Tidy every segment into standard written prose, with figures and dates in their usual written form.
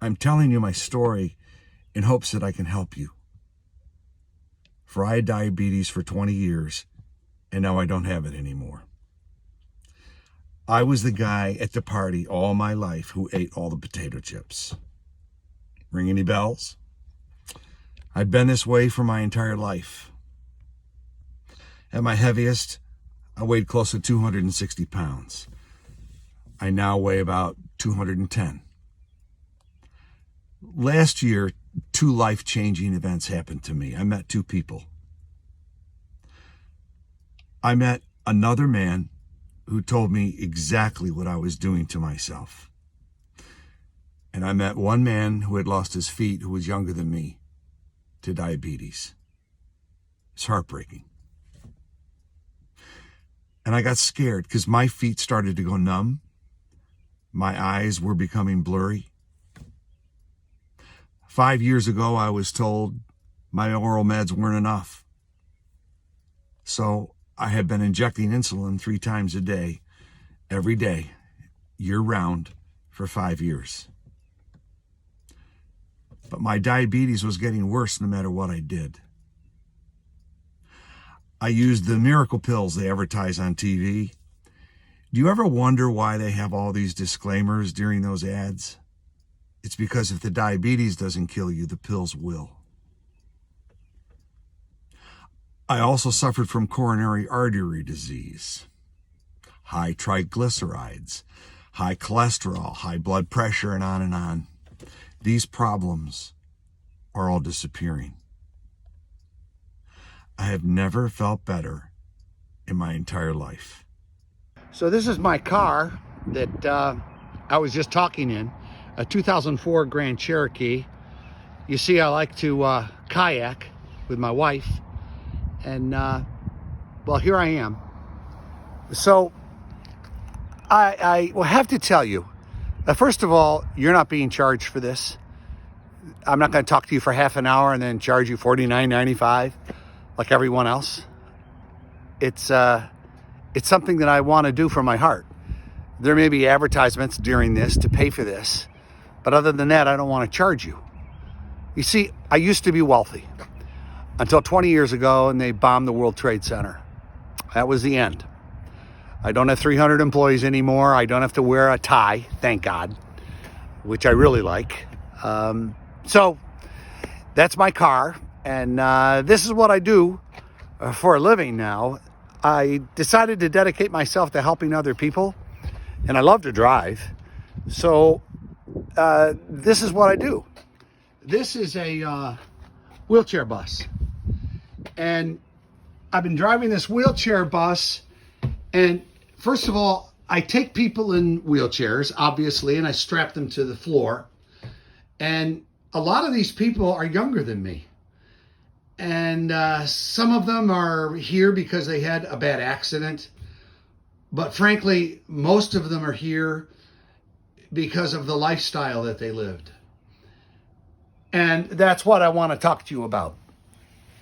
I'm telling you my story in hopes that I can help you. For I had diabetes for 20 years, and now I don't have it anymore. I was the guy at the party all my life who ate all the potato chips. Ring any bells? I've been this way for my entire life. At my heaviest, I weighed close to 260 pounds. I now weigh about 210. Last year, 2 life-changing events happened to me. I met 2 people. I met another man who told me exactly what I was doing to myself. And I met one man who had lost his feet, who was younger than me, to diabetes. It's heartbreaking. And I got scared because my feet started to go numb. My eyes were becoming blurry. 5 years ago, I was told my oral meds weren't enough. So I have been injecting insulin 3 times a day, every day, year-round, for 5 years. But my diabetes was getting worse no matter what I did. I used the miracle pills they advertise on TV. Do you ever wonder why they have all these disclaimers during those ads? It's because if the diabetes doesn't kill you, the pills will. I also suffered from coronary artery disease, high triglycerides, high cholesterol, high blood pressure, and on and on. These problems are all disappearing. I have never felt better in my entire life. So this is my car that I was just talking in, a 2004 Grand Cherokee. You see, I like to kayak with my wife, and well, here I am. So I will have to tell you, first of all, you're not being charged for this. I'm not going to talk to you for half an hour and then charge you $49.95 like everyone else. It's something that I want to do from my heart. There may be advertisements during this to pay for this, but other than that, I don't want to charge you. You see, I used to be wealthy until 20 years ago, and they bombed the World Trade Center. That was the end. I don't have 300 employees anymore. I don't have to wear a tie, thank God, which I really like. So that's my car, and this is what I do for a living now. I decided to dedicate myself to helping other people, and I love to drive. So this is what I do. This is a wheelchair bus, and I've been driving this wheelchair bus, and first of all, I take people in wheelchairs, obviously, and I strap them to the floor. And a lot of these people are younger than me. And some of them are here because they had a bad accident. But frankly, most of them are here because of the lifestyle that they lived. And that's what I want to talk to you about.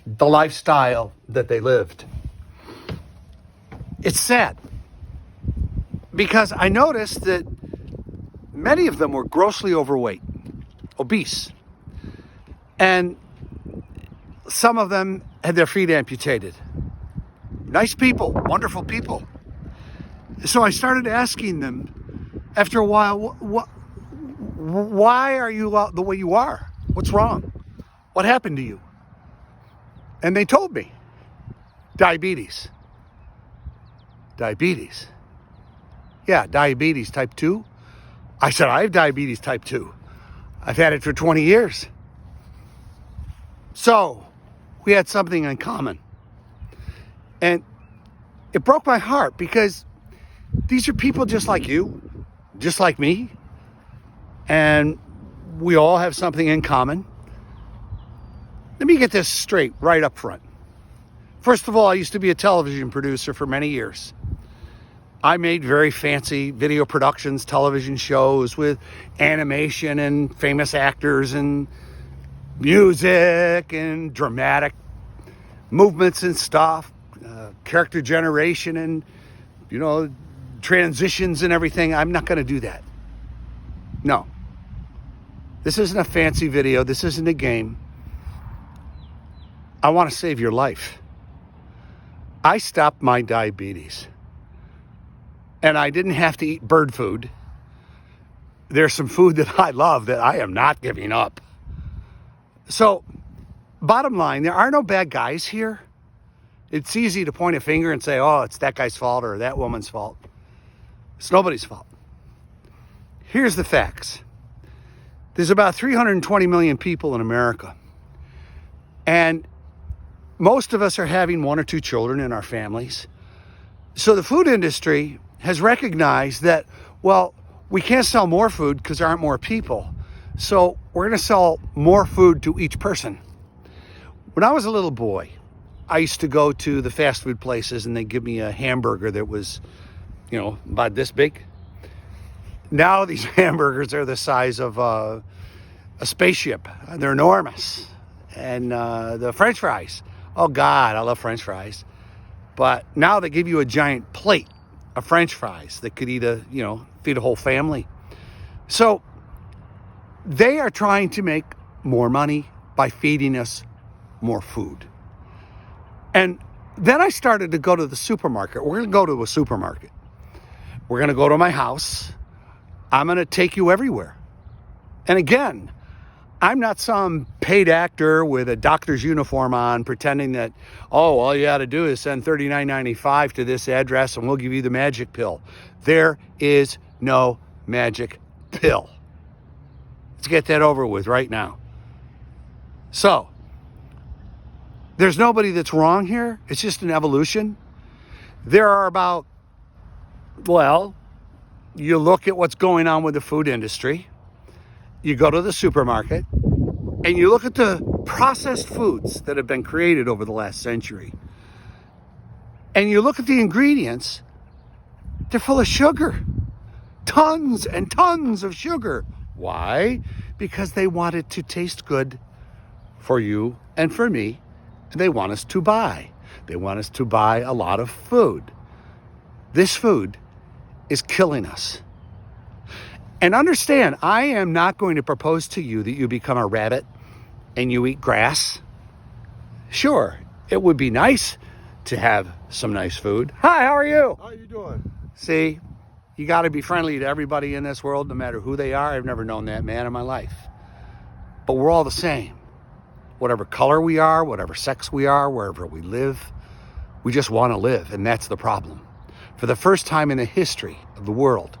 The lifestyle that they lived. It's sad, because I noticed that many of them were grossly overweight, obese, and some of them had their feet amputated. Nice people, wonderful people. So I started asking them after a while, why are you the way you are? What's wrong? What happened to you? And they told me, diabetes. Diabetes. Yeah, diabetes type 2. I said, I have diabetes type 2. I've had it for 20 years. So we had something in common. And it broke my heart, because these are people just like you, just like me. And we all have something in common. Let me get this straight right up front. First of all, I used to be a television producer for many years. I made very fancy video productions, television shows with animation and famous actors and music and dramatic movements and stuff, character generation and, transitions and everything. I'm not going to do that. No. This isn't a fancy video. This isn't a game. I want to save your life. I stopped my diabetes. And I didn't have to eat bird food. There's some food that I love that I am not giving up. So, bottom line, there are no bad guys here. It's easy to point a finger and say, oh, it's that guy's fault or that woman's fault. It's nobody's fault. Here's the facts. There's about 320 million people in America. And most of us are having 1 or 2 children in our families. So the food industry has recognized that, well, we can't sell more food because there aren't more people. So we're going to sell more food to each person. When I was a little boy, I used to go to the fast food places and they'd give me a hamburger that was, about this big. Now these hamburgers are the size of a spaceship. They're enormous. And the French fries. Oh, God, I love French fries. But now they give you a giant plate of French fries that could feed a whole family. So they are trying to make more money by feeding us more food. And then I started to go to the supermarket. We're going to go to a supermarket. We're going to go to my house. I'm going to take you everywhere. And again, I'm not some paid actor with a doctor's uniform on pretending that, oh, all you got to do is send $39.95 to this address and we'll give you the magic pill. There is no magic pill. Let's get that over with right now. So, there's nobody that's wrong here. It's just an evolution. There are you look at what's going on with the food industry. You go to the supermarket and you look at the processed foods that have been created over the last century. And you look at the ingredients, they're full of sugar. Tons and tons of sugar. Why? Because they want it to taste good for you and for me. And they want us to buy. They want us to buy a lot of food. This food is killing us. And understand, I am not going to propose to you that you become a rabbit and you eat grass. Sure, it would be nice to have some nice food. Hi, how are you? How you doing? See, you got to be friendly to everybody in this world, no matter who they are. I've never known that man in my life. But we're all the same. Whatever color we are, whatever sex we are, wherever we live, we just want to live, and that's the problem. For the first time in the history of the world,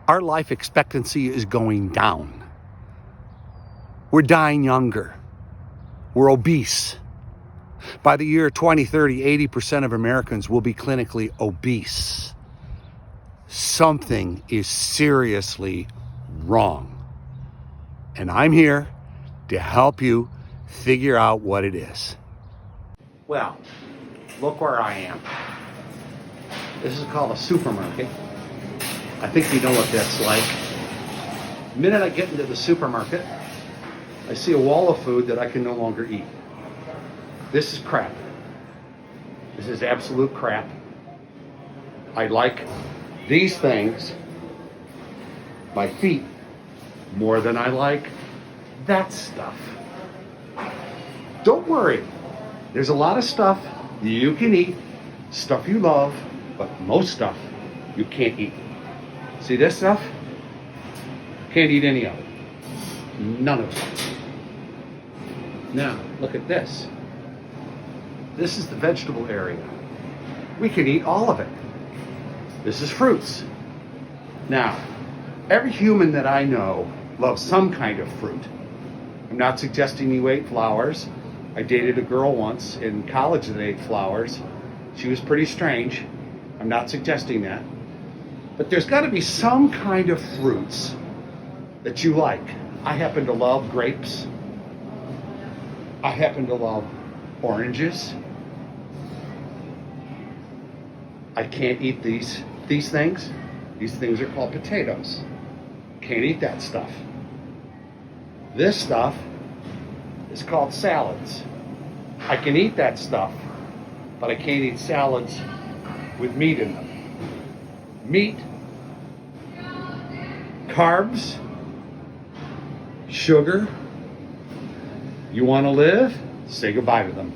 our life expectancy is going down. We're dying younger. We're obese. By the year 2030, 80% of Americans will be clinically obese. Something is seriously wrong. And I'm here to help you figure out what it is. Well, look where I am. This is called a supermarket. I think you know what that's like. The minute I get into the supermarket, I see a wall of food that I can no longer eat. This is crap. This is absolute crap. I like these things, my feet, more than I like that stuff. Don't worry. There's a lot of stuff you can eat, stuff you love, but most stuff you can't eat. See this stuff? Can't eat any of it. None of it. Now, look at this. This is the vegetable area. We can eat all of it. This is fruits. Now, every human that I know loves some kind of fruit. I'm not suggesting you ate flowers. I dated a girl once in college that ate flowers. She was pretty strange. I'm not suggesting that. But there's got to be some kind of fruits that you like. I happen to love grapes. I happen to love oranges. I can't eat these things. These things are called potatoes. Can't eat that stuff. This stuff is called salads. I can eat that stuff, but I can't eat salads with meat in them. Meat, carbs, sugar. You want to live? Say goodbye to them.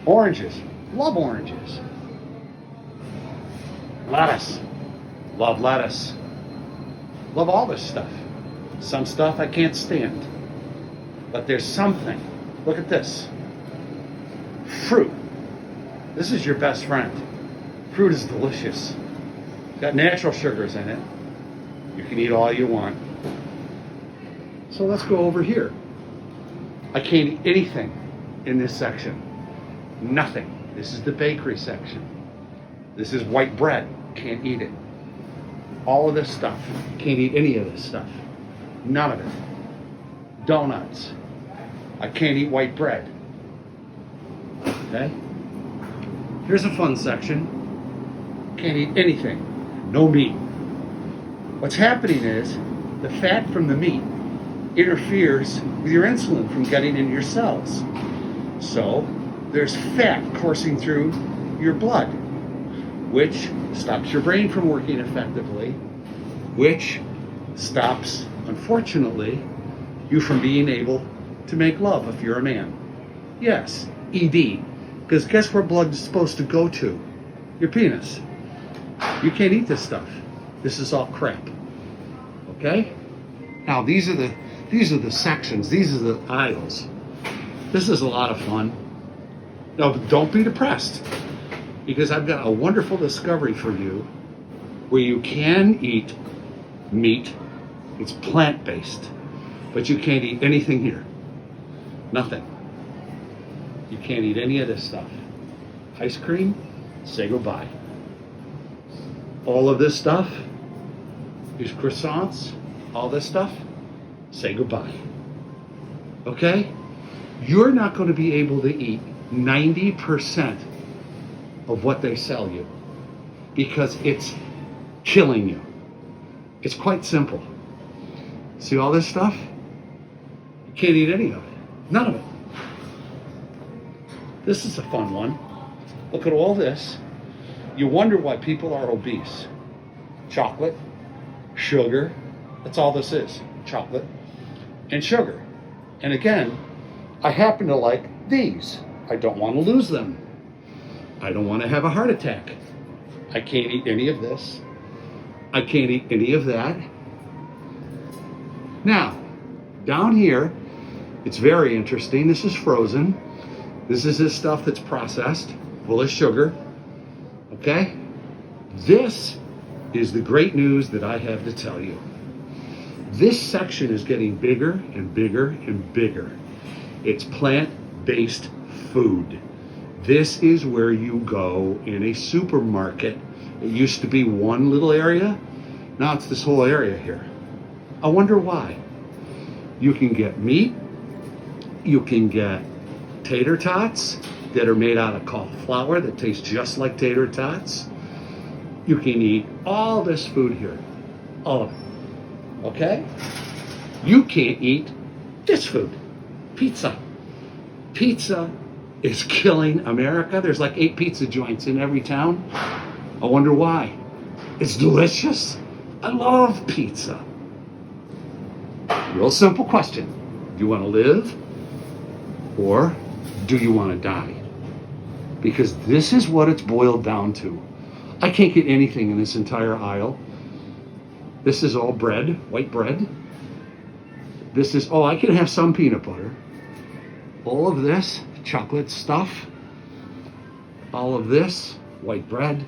Oranges. Love oranges. Lettuce. Love lettuce. Love all this stuff. Some stuff I can't stand. But there's something. Look at this. Fruit. This is your best friend. Fruit is delicious. Got natural sugars in it. You can eat all you want. So let's go over here. I can't eat anything in this section. Nothing. This is the bakery section. This is white bread. Can't eat it. All of this stuff. Can't eat any of this stuff. None of it. Donuts. I can't eat white bread. Okay? Here's a fun section. Can't eat anything. No meat. What's happening is the fat from the meat interferes with your insulin from getting into your cells. So there's fat coursing through your blood, which stops your brain from working effectively, which stops, unfortunately, you from being able to make love if you're a man. Yes, ED. Because guess where blood is supposed to go to? Your penis. You can't eat this stuff. This is all crap. Okay? Now these are the sections. These are the aisles. This is a lot of fun. Now don't be depressed, because I've got a wonderful discovery for you where you can eat meat. It's plant-based, but you can't eat anything here. Nothing. You can't eat any of this stuff. Ice cream, say goodbye. All of this stuff, these croissants, all this stuff, say goodbye. Okay? You're not going to be able to eat 90% of what they sell you because it's killing you. It's quite simple. See all this stuff? You can't eat any of it. None of it. This is a fun one. Look at all this. You wonder why people are obese. Chocolate, sugar, that's all this is. Chocolate and sugar. And again, I happen to like these. I don't want to lose them. I don't want to have a heart attack. I can't eat any of this. I can't eat any of that. Now, down here, it's very interesting. This is frozen. This is this stuff that's processed, full of sugar. Okay? This is the great news that I have to tell you. This section is getting bigger and bigger and bigger. It's plant-based food. This is where you go in a supermarket. It used to be one little area. Now it's this whole area here. I wonder why. You can get meat. You can get tater tots that are made out of cauliflower that taste just like tater tots. You can eat all this food here. All of it. Okay? You can't eat this food. Pizza. Pizza is killing America. There's like 8 pizza joints in every town. I wonder why. It's delicious. I love pizza. Real simple question. Do you want to live or do you want to die? Because this is what it's boiled down to. I can't get anything in this entire aisle. This is all bread, white bread. This is, I can have some peanut butter. All of this, chocolate stuff. All of this, white bread.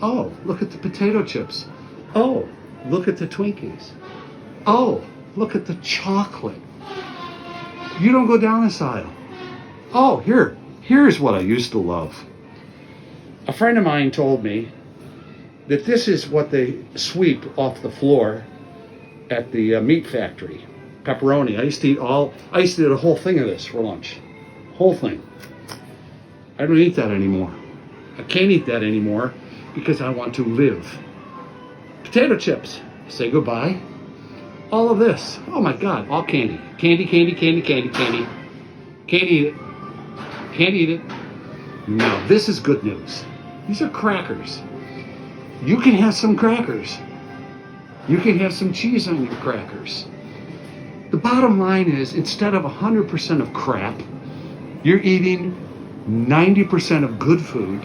Oh, look at the potato chips. Oh, look at the Twinkies. Oh, look at the chocolate. You don't go down this aisle. Oh, here's what I used to love. A friend of mine told me that this is what they sweep off the floor at the meat factory. Pepperoni. I used to eat a whole thing of this for lunch. Whole thing. I don't eat that anymore. I can't eat that anymore because I want to live. Potato chips. Say goodbye. All of this. Oh my God, all candy. Candy. Can't eat it. Can't eat it. No, this is good news. These are crackers. You can have some crackers. You can have some cheese on your crackers. The bottom line is, instead of 100% of crap, you're eating 90% of good food,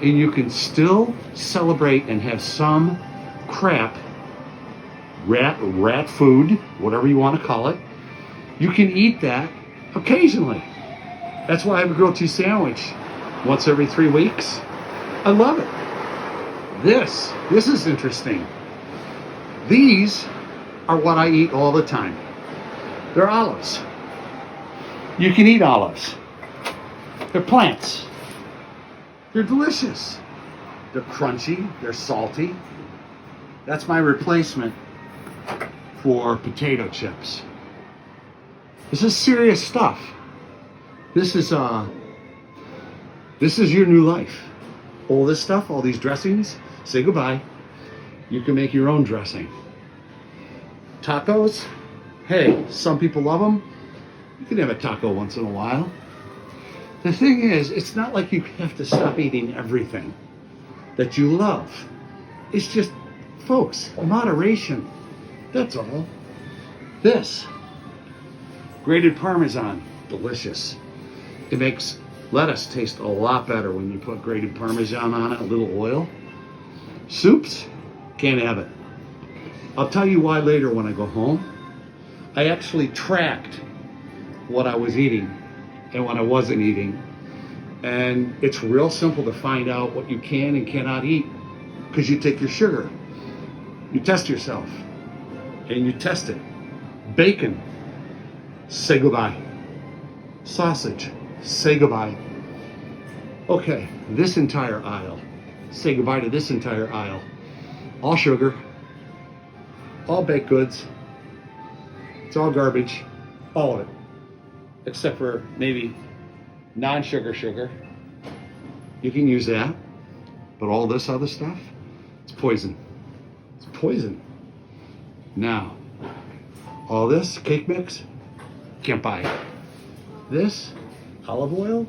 and you can still celebrate and have some crap, rat food, whatever you want to call it. You can eat that occasionally. That's why I have a grilled cheese sandwich once every 3 weeks. I love it. This is interesting. These are what I eat all the time. They're olives. You can eat olives. They're plants. They're delicious. They're crunchy. They're salty. That's my replacement for potato chips. This is serious stuff. This is your new life. All this stuff, all these dressings, say goodbye. You can make your own dressing. Tacos, hey, some people love them. You can have a taco once in a while. The thing is, it's not like you have to stop eating everything that you love. It's just, folks, moderation. That's all. This, grated Parmesan, delicious. It makes lettuce taste a lot better when you put grated Parmesan on it, a little oil. Soups, can't have it. I'll tell you why later when I go home. I actually tracked what I was eating and what I wasn't eating. And it's real simple to find out what you can and cannot eat, because you take your sugar, you test yourself, and you test it. Bacon, say goodbye. Sausage, say goodbye. Okay, this entire aisle, say goodbye to this entire aisle. All sugar, all baked goods, it's all garbage, all of it, except for maybe non-sugar sugar. You can use that, but all this other stuff, it's poison. It's poison. Now, all this cake mix, can't buy it. This olive oil,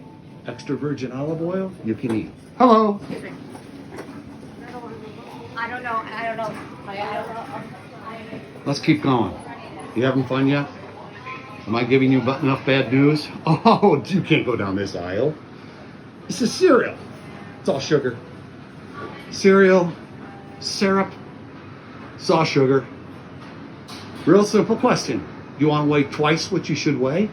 extra virgin olive oil, you can eat. Hello. I don't know. Let's keep going. You having fun yet? Am I giving you enough bad news? Oh, you can't go down this aisle. This is cereal. It's all sugar. Cereal, syrup, it's all sugar. Real simple question. Do you want to weigh twice what you should weigh?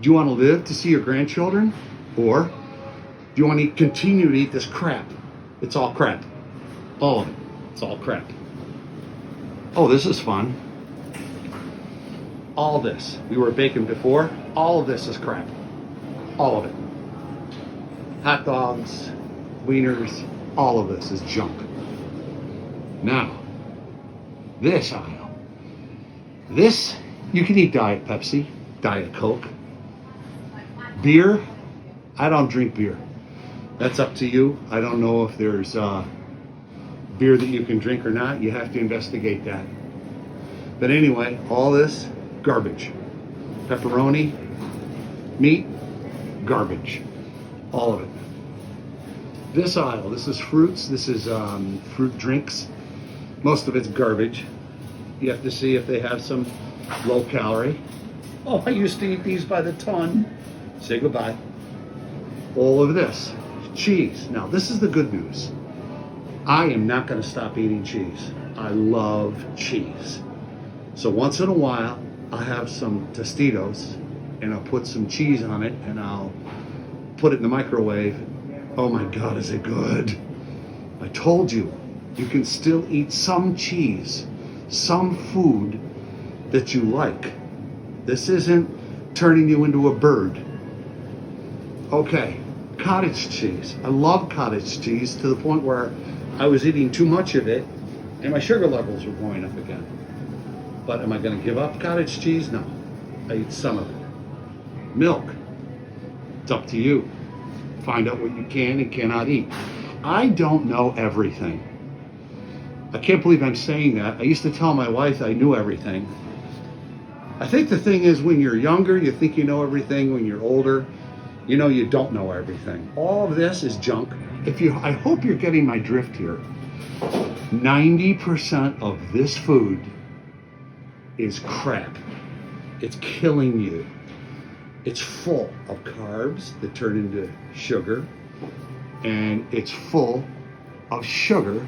Do you want to live to see your grandchildren? Or do you want to continue to eat this crap? It's all crap. All of it. It's all crap. Oh, this is fun. All this. We were baking before. All of this is crap. All of it. Hot dogs, wieners, all of this is junk. Now, this aisle. This, you can eat Diet Pepsi, Diet Coke. Beer, I don't drink beer. That's up to you. I don't know if there's beer that you can drink or not. You have to investigate that. But anyway, all this, garbage. Pepperoni, meat, garbage. All of it. This aisle, this is fruits, this is fruit drinks. Most of it's garbage. You have to see if they have some low calorie. Oh, I used to eat these by the ton. Say goodbye. All of this, cheese. Now, this is the good news. I am not going to stop eating cheese. I love cheese. So once in a while, I'll have some Tostitos and I'll put some cheese on it and I'll put it in the microwave. Oh my God, is it good? I told you, you can still eat some cheese, some food that you like. This isn't turning you into a bird. Okay, cottage cheese. I love cottage cheese to the point where I was eating too much of it and my sugar levels were going up again. But am I going to give up cottage cheese? No. I eat some of it. Milk. It's up to you. Find out what you can and cannot eat. I don't know everything. I can't believe I'm saying that. I used to tell my wife I knew everything. I think the thing is, when you're younger, you think you know everything. When you're older, you know you don't know everything. All of this is junk. I hope you're getting my drift here. 90% of this food is crap. It's killing you. It's full of carbs that turn into sugar, and it's full of sugar,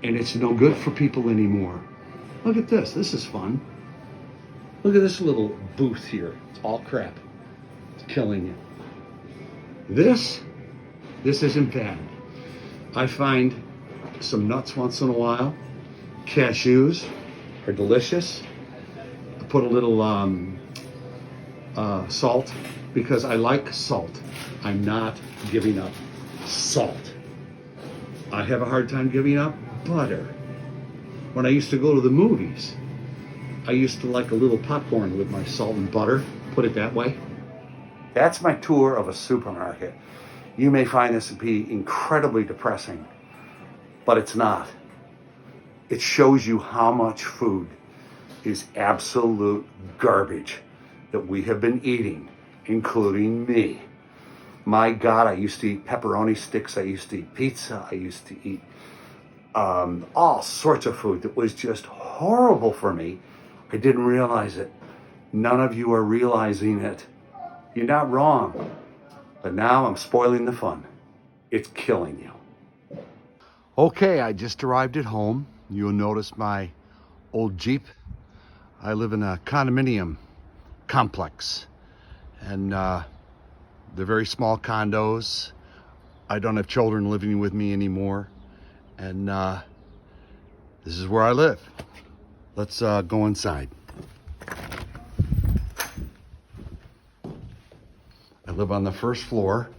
and it's no good for people anymore. Look at this. This is fun. Look at this little booth here. It's all crap. It's killing you. This isn't bad. I find some nuts once in a while. Cashews are delicious. I put a little salt because I like salt. I'm not giving up salt. I have a hard time giving up butter. When I used to go to the movies, I used to like a little popcorn with my salt and butter, put it that way. That's my tour of a supermarket. You may find this to be incredibly depressing, but it's not. It shows you how much food is absolute garbage that we have been eating, including me. My God, I used to eat pepperoni sticks, I used to eat pizza, I used to eat all sorts of food that was just horrible for me. I didn't realize it. None of you are realizing it. You're not wrong. But now I'm spoiling the fun. It's killing you. Okay, I just arrived at home. You'll notice my old Jeep. I live in a condominium complex. And they're very small condos. I don't have children living with me anymore. And this is where I live. Let's go inside. I live on the first floor.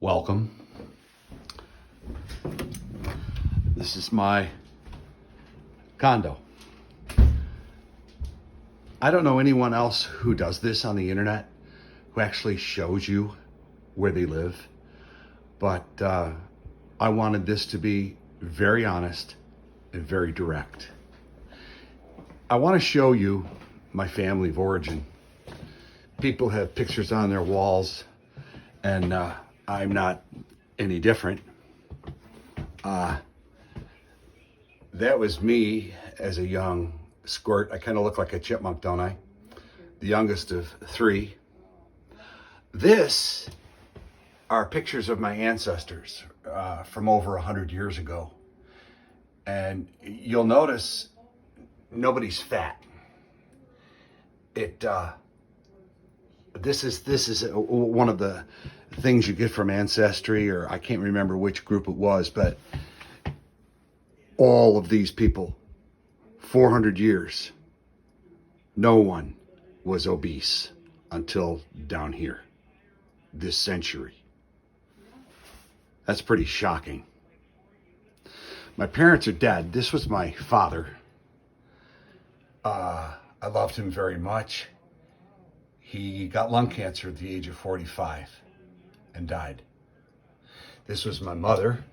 Welcome. This is my condo. I don't know anyone else who does this on the internet, who actually shows you where they live, but I wanted this to be very honest and very direct. I want to show you my family of origin. People have pictures on their walls, and I'm not any different. That was me as a young squirt. I kind of look like a chipmunk, don't I? The youngest of three. This are pictures of my ancestors from over 100 years ago. And you'll notice nobody's fat. This is one of the things you get from Ancestry, or I can't remember which group it was, but all of these people, 400 years, no one was obese until down here, this century. That's pretty shocking. My parents are dead. This was my father. I loved him very much. He got lung cancer at the age of 45 and died. This was my mother.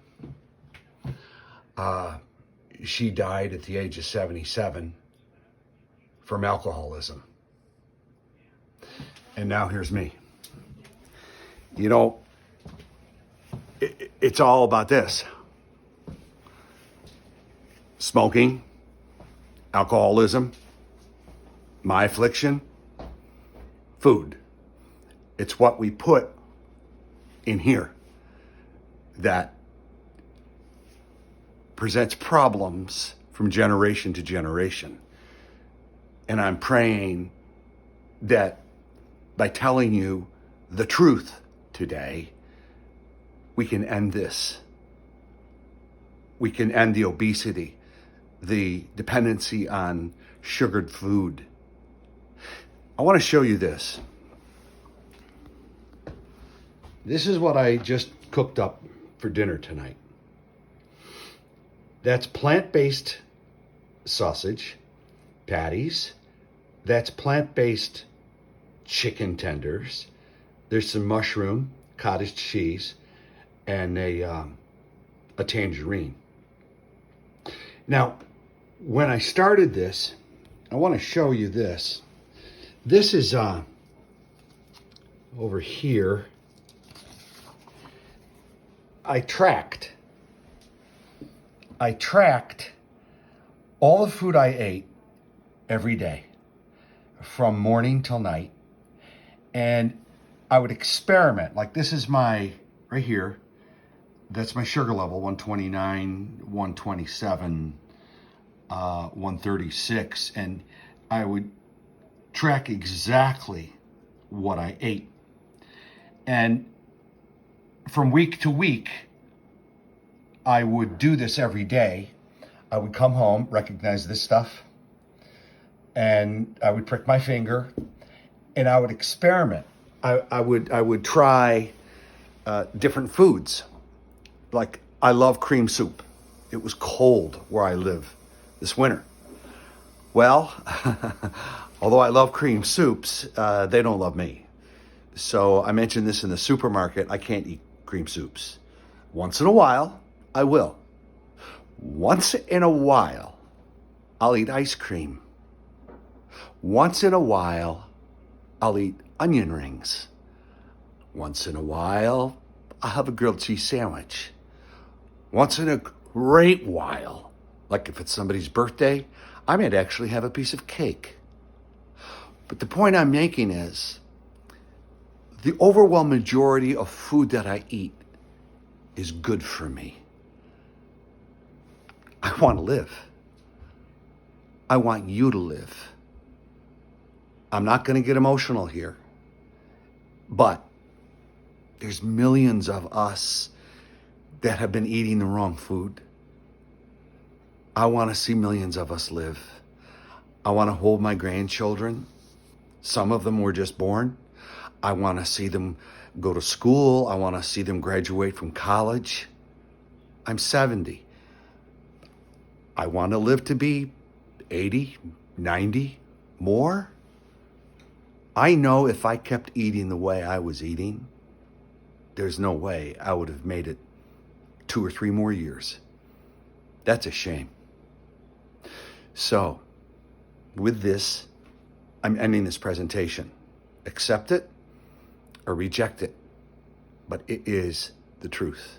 She died at the age of 77 from alcoholism. And now here's me. You know, it's all about this. Smoking, alcoholism, my affliction, food. It's what we put in here that presents problems from generation to generation. And I'm praying that by telling you the truth today, we can end this. We can end the obesity, the dependency on sugared food. I want to show you this. This is what I just cooked up for dinner tonight. That's plant-based sausage patties. That's plant-based chicken tenders. There's some mushroom, cottage cheese, and a tangerine. Now, when I started this, I want to show you this. This is over here. I tracked all the food I ate every day, from morning till night, and I would experiment. Like this is my, right here, that's my sugar level, 129, 127, 136. And I would track exactly what I ate. And from week to week, I would do this every day. I would come home, recognize this stuff, and I would prick my finger, and I would experiment. I would try different foods. Like I love cream soup. It was cold where I live this winter. Well, although I love cream soups, they don't love me. So I mentioned this in the supermarket. I can't eat cream soups. Once in a while, I will. Once in a while, I'll eat ice cream. Once in a while, I'll eat onion rings. Once in a while, I'll have a grilled cheese sandwich. Once in a great while, like if it's somebody's birthday, I might actually have a piece of cake. But the point I'm making is, the overwhelming majority of food that I eat is good for me. I want to live. I want you to live. I'm not going to get emotional here, but there's millions of us that have been eating the wrong food. I want to see millions of us live. I want to hold my grandchildren. Some of them were just born. I want to see them go to school. I want to see them graduate from college. I'm 70. I want to live to be 80, 90, more. I know if I kept eating the way I was eating, there's no way I would have made it 2 or 3 more years. That's a shame. So, with this, I'm ending this presentation. Accept it or reject it, but it is the truth.